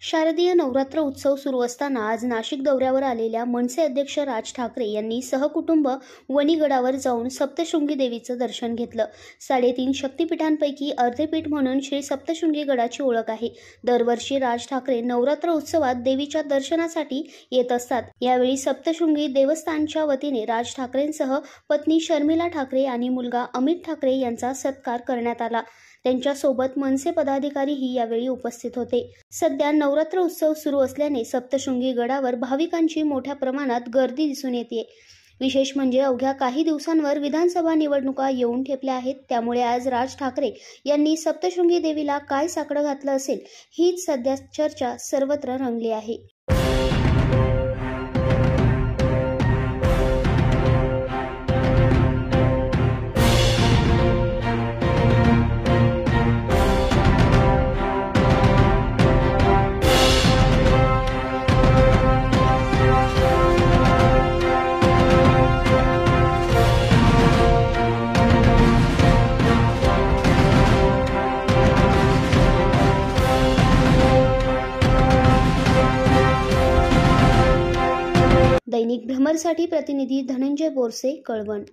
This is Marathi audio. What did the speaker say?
शारदीय नवरात्र उत्सव सुरू असताना आज नाशिक दौऱ्यावर आलेल्या मनसे अध्यक्ष राज ठाकरे यांनी सहकुटुंब वणीगडावर जाऊन सप्तशृंगी देवीचं दर्शन घेतलं। 3.5 शक्तिपीठांपैकी अर्धे पीठ म्हणून श्री सप्तशृंगी गडाची ओळख आहे। दरवर्षी राज ठाकरे नवरात्र उत्सवात देवीच्या दर्शनासाठी येत असतात। यावेळी सप्तशृंगी देवस्थानच्या वतीने राज ठाकरेंसह पत्नी शर्मिला ठाकरे आणि मुलगा अमित ठाकरे यांचा सत्कार करण्यात आला। त्यांच्यासोबत मनसे पदाधिकारीही यावेळी उपस्थित होते। सध्या नवरात्र उत्सव सुरू असल्याने सप्तशृंगी गडावर भाविकांची मोठ्या प्रमाणात गर्दी दिसून येते। विशेष म्हणजे अवघ्या काही दिवसांवर विधानसभा निवडणुका येऊन ठेपल्या आहेत। त्यामुळे आज राज ठाकरे यांनी सप्तशृंगी देवीला काय साकडं घातलं असेल हीच सध्या चर्चा सर्वत्र रंगली आहे। दैनिक भ्रमरसाठी प्रतिनिधी धनंजय बोरसे, कळवण।